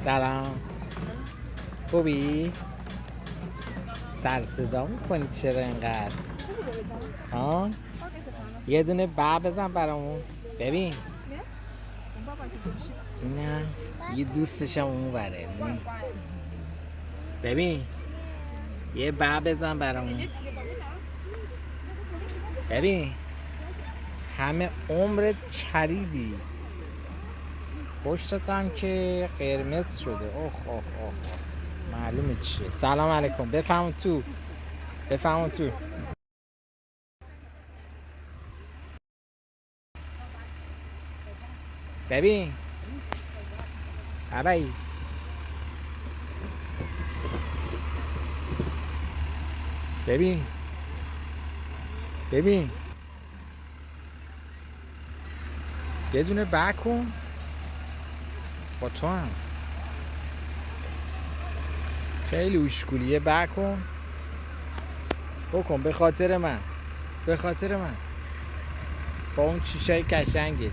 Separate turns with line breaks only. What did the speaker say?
سلام. خوبی؟ سر صدا میکنی چرا اینقدر؟ ها؟ یه دونه بزن برامون. ببین نه یه دوستشم اون بره. ببین یه بزن برامون. ببین همه عمرت چریدی، پشتتم که قرمز شده. اوه اوه اوه معلومه چیه. سلام علیکم. بفهم تو. ببین بابایی، ببین یه دونه کن با تو هم. خیلی اوشکولیه. کن بکن به خاطر من با اون چیشای قشنگت.